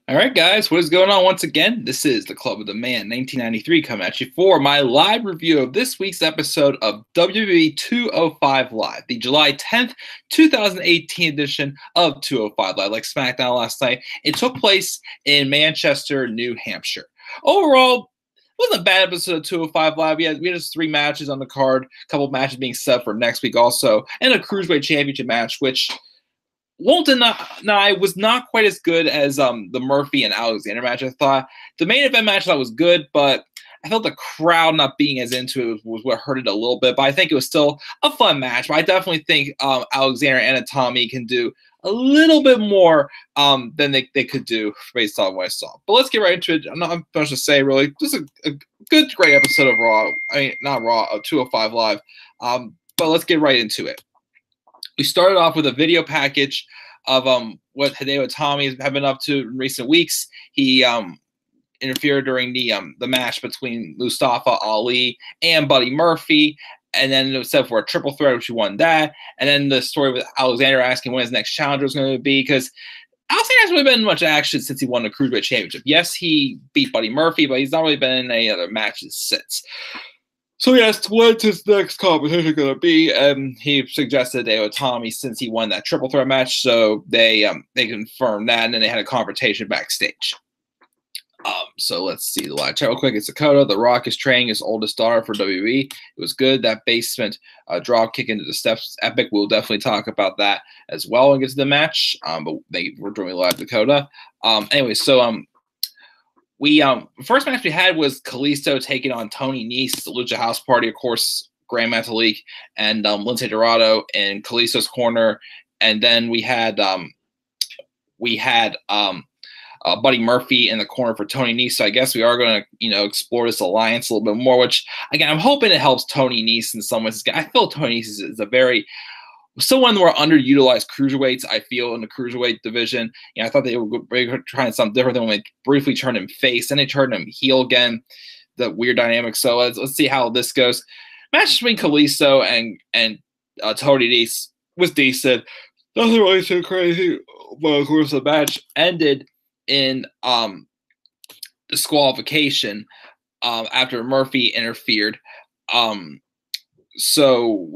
All right, guys, what is going on once again? This is the Club of the Man 1993 coming at you for my live review of this week's episode of WWE 205 Live, the July 10th, 2018 edition of 205 Live. Like SmackDown last night, it took place in Manchester, New Hampshire. Overall, it wasn't a bad episode of 205 Live. We had just 3 matches on the card, a couple of matches being set for next week also, and a Cruiserweight Championship match, which won't deny was not quite as good as the Murphy and Alexander match. I thought the main event match I thought was good, but I felt the crowd not being as into it was what hurt it a little bit. But I think it was still a fun match. But I definitely think Alexander and Tommy can do a little bit more than they could do based on what I saw. But let's get right into it. I'm not much to say really. Just a good, great episode of Raw. I mean, not Raw, of 205 Live. But let's get right into it. We started off with a video package of what Hideo Itami have been up to in recent weeks. He interfered during the match between Mustafa Ali and Buddy Murphy, and then it was set for a triple threat, which he won that. And then the story with Alexander asking when his next challenger was going to be, because Alexander hasn't really been in much action since he won the Cruiserweight Championship. Yes, he beat Buddy Murphy, but he's not really been in any other matches since. So yes, what's his next competition going to be? He suggested Hideo Itami since he won that triple threat match, so they confirmed that, and then they had a confrontation backstage. So let's see the live chat real quick. It's Dakota. The Rock is training his oldest daughter for WWE. It was good. That basement drop kick into the steps was epic. We'll definitely talk about that as well and get to the match. But we're doing live Dakota. Anyway, so first match we had was Kalisto taking on Tony Nese, the Lucha House Party, of course, Grand Metalik and Lince Dorado in Kalisto's corner, and then we had Buddy Murphy in the corner for Tony Nese. So I guess we are going to explore this alliance a little bit more, which again I'm hoping it helps Tony Nese in some ways. I feel Tony Nese is a very still one of the more underutilized cruiserweights, I feel, in the cruiserweight division. I thought they were trying something different than when they briefly turned him face, and they turned him heel again. The weird dynamic. So let's see how this goes. Match between Kalisto and Tony Nese was decent. Nothing really too crazy. But of course, the match ended in disqualification after Murphy interfered. So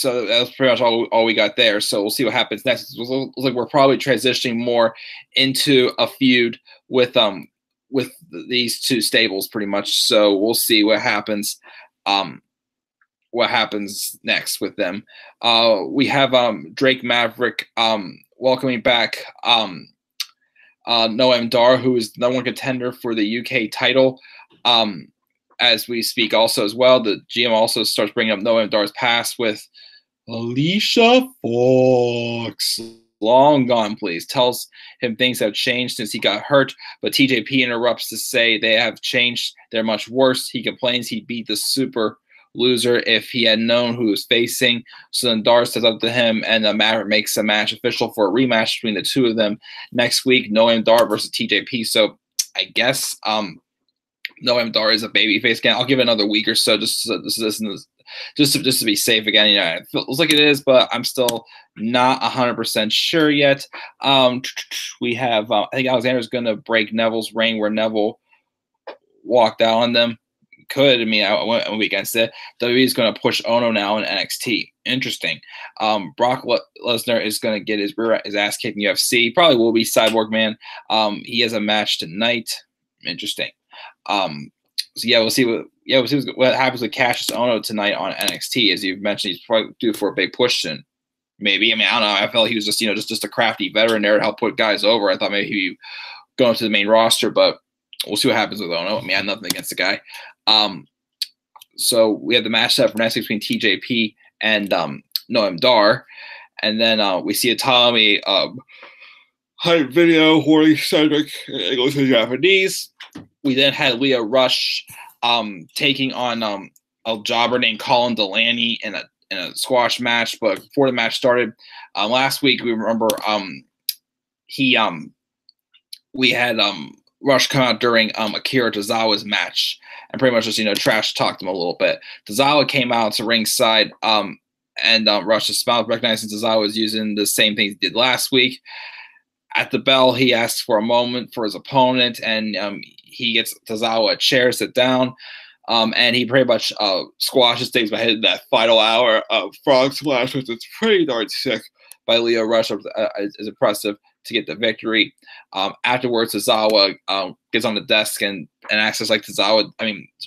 that was pretty much all we got there. So we'll see what happens next. It looks like we're probably transitioning more into a feud with these two stables pretty much. So we'll see what happens. What happens next with them? We have Drake Maverick welcoming back Noam Dar, who is the number 1 contender for the UK title. As we speak also as well, the GM also starts bringing up Noam Dar's past with Alicia Fox. Long gone, please. Tells him things have changed since he got hurt, but TJP interrupts to say they have changed. They're much worse. He complains he beat the super loser if he had known who he was facing. So then Dar steps up to him, and the Maverick makes a match official for a rematch between the two of them next week. Noam Dar versus TJP. So I guess Noam Dar is a babyface again. I'll give it another week or so just to be safe again. It feels like it is, but I'm still not 100% sure yet. We have I think Alexander's going to break Neville's reign where Neville walked out on them. Could. I mean, I won't be against it. WWE is going to push Ono now in NXT. Interesting. Brock Lesnar is going to get his ass kicked in UFC. Probably will be Cyborg Man. He has a match tonight. Interesting. So we'll see what happens with Cassius Ono tonight on NXT. As you've mentioned, he's probably due for a big push soon. Maybe. I mean, I don't know. I felt he was just a crafty veteran there to help put guys over. I thought maybe he'd be going to the main roster, but we'll see what happens with Ono. I mean, I have nothing against the guy. So we have the match set for next week between TJP and Noam Dar, and then we see a Tommy hype video where Cedric goes to Japanese. We then had Leah Rush taking on a jobber named Colin Delaney in a squash match. But before the match started last week, we remember we had Rush come out during Akira Tozawa's match and pretty much just trash talked him a little bit. Tozawa came out to ringside and Rush just smiled, recognizing Tozawa was using the same things he did last week. At the bell, he asks for a moment for his opponent, and he gets Tozawa a chair, sit down. And he pretty much squashes things by hitting that final hour of frog splash, which is pretty darn sick by Lio Rush. Is impressive to get the victory. Afterwards, Tozawa gets on the desk and acts like Tozawa.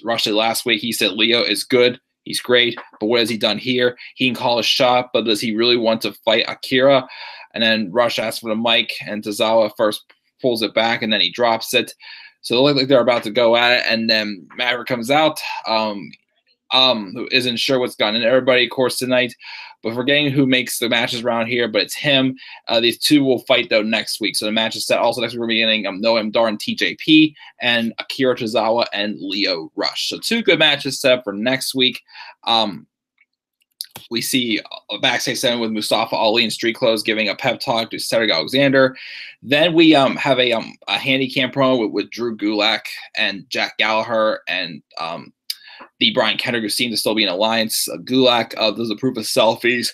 Rush did last week. He said Lio is good. He's great. But what has he done here? He can call a shot, but does he really want to fight Akira? And then Rush asks for the mic, and Tozawa first pulls it back, and then he drops it. So they look like they're about to go at it, and then Maverick comes out, who isn't sure what's gone into everybody, of course, tonight. But forgetting who makes the matches around here, but it's him. These two will fight, though, next week. So the match is set. Also, next week we're beginning Noam Dar and TJP, and Akira Tozawa and Lio Rush. So two good matches set up for next week. We see a backstage segment with Mustafa Ali in street clothes giving a pep talk to Cedric Alexander. Then we have a handicap promo with Drew Gulak and Jack Gallagher and the Brian Kendrick, who seems to still be in alliance. Gulak does approve of selfies,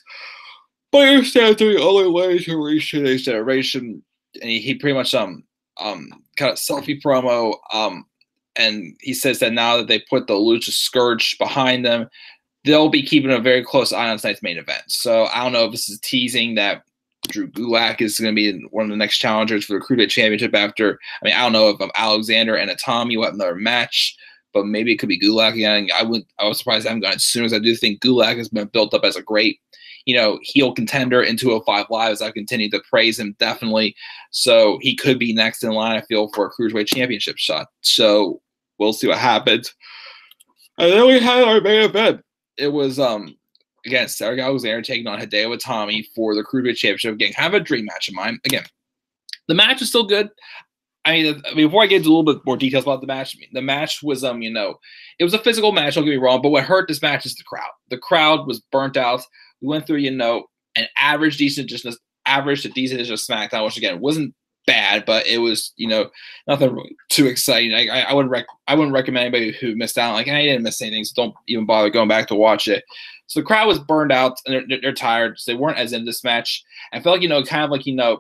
but he understands the only way to reach today's generation. And he pretty much cut a selfie promo, and he says that now that they put the Lucha Scourge behind them, they'll be keeping a very close eye on tonight's main event. So I don't know if this is teasing that Drew Gulak is going to be one of the next challengers for the Cruiserweight Championship after. I mean, I don't know if Alexander and Itami will have another match, but maybe it could be Gulak again. I was surprised I haven't gone as soon, as I do think Gulak has been built up as a great, heel contender in 205 Live, as I've continued to praise him, definitely. So he could be next in line, I feel, for a Cruiserweight Championship shot. So we'll see what happens. And then we had our main event. It was, again, Cedric Alexander taking on Hideo Itami for the Cruiserweight Championship. Again, kind of a dream match of mine. Again, the match was still good. I mean, before I get into a little bit more details about the match was, it was a physical match, don't get me wrong, but what hurt this match is the crowd. The crowd was burnt out. We went through, an average to decent edition of SmackDown, which, again, wasn't bad, but it was, nothing really too exciting. I wouldn't recommend anybody who missed out. Like, I didn't miss anything, so don't even bother going back to watch it. So the crowd was burned out, and they're tired, so they weren't as in this match. I felt like,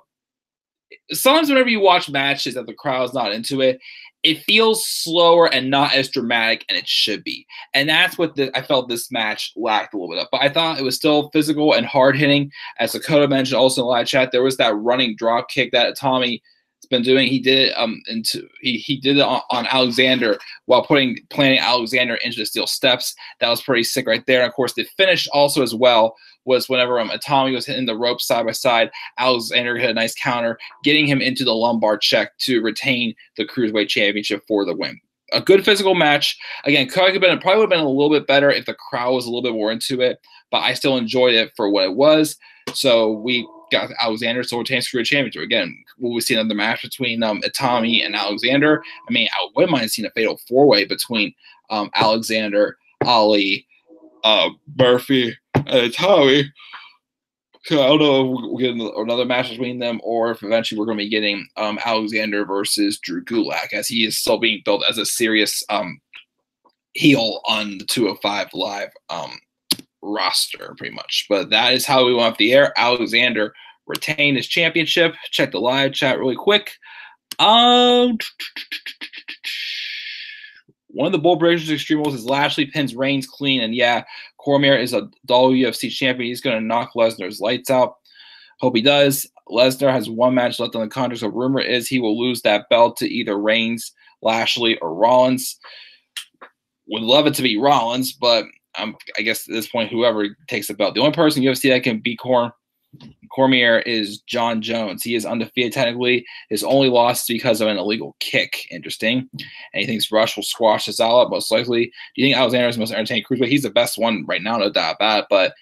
sometimes whenever you watch matches that the crowd's not into it, it feels slower and not as dramatic, and it should be. And that's what I felt this match lacked a little bit of. But I thought it was still physical and hard-hitting. As Dakota mentioned also in the live chat, there was that running drop kick that Tommy has been doing. He did it he did it on Alexander while planting Alexander into the steel steps. That was pretty sick right there. And of course, the finish also as well was whenever Itami was hitting the rope side by side, Alexander hit a nice counter, getting him into the lumbar check to retain the Cruiserweight Championship for the win. A good physical match. Again, probably would have been a little bit better if the crowd was a little bit more into it, but I still enjoyed it for what it was. So we got Alexander to retain Cruiserweight Championship. Again, will we see another match between Itami and Alexander? I mean, I wouldn't mind seeing a fatal four-way between Alexander, Ali, Murphy, and Itami. So I don't know if we'll get another match between them, or if eventually we're going to be getting Alexander versus Drew Gulak, as he is still being built as a serious heel on the 205 Live roster, pretty much. But that is how we went off the air. Alexander retained his championship. Check the live chat really quick. One of the Bull Breakers Extreme Rules is Lashley pins Reigns clean, and yeah, Cormier is a UFC champion. He's going to knock Lesnar's lights out. Hope he does. Lesnar has one match left on the contract, so rumor is he will lose that belt to either Reigns, Lashley, or Rollins. Would love it to be Rollins, but I guess at this point, whoever takes the belt. The only person in UFC that can beat Cormier is John Jones. He is undefeated technically. His only loss is because of an illegal kick. Interesting. And he thinks Rush will squash this all up, most likely. Do you think Alexander is the most entertaining cruiserweight? He's the best one right now, no doubt about it. But,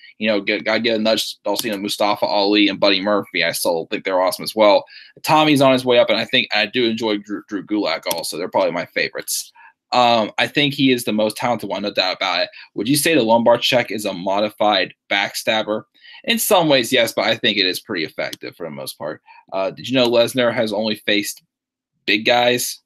gotta get a nudge. Also, Mustafa Ali and Buddy Murphy, I still think they're awesome as well. Tommy's on his way up, and I do enjoy Drew Gulak also. They're probably my favorites. I think he is the most talented one, no doubt about it. Would you say the lumbar check is a modified backstabber? In some ways, yes, but I think it is pretty effective for the most part. Did you know Lesnar has only faced big guys?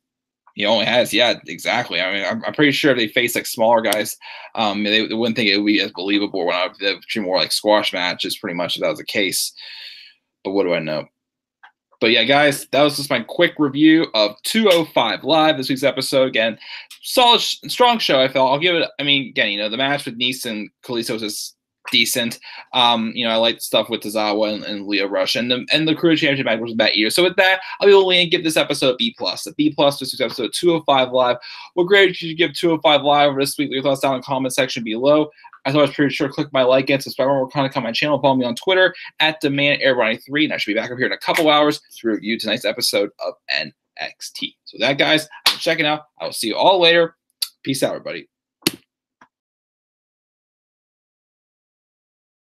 He only has, yeah, exactly. I mean, I'm pretty sure if they face like smaller guys, they wouldn't think it would be as believable when I would treat more like squash matches, pretty much if that was the case. But what do I know? But yeah, guys, that was just my quick review of 205 Live, this week's episode. Again, solid, strong show, I felt. I'll give it, I mean, again, the match with Nice and Kalisto was just decent. I like stuff with Tozawa and Leo Rush, and the Crew Championship match was about either. So with that, I'll be able to give this episode a B+. A B+ this week's episode 205 Live. What grade should you give 205 Live this week? Leave your thoughts down in the comment section below. As always, pretty sure click my like and subscribe more content on my channel. Follow me on Twitter at DemandAir93, and I should be back up here in a couple hours to review tonight's episode of NXT. So that, guys, I'm checking out. I will see you all later. Peace out, everybody.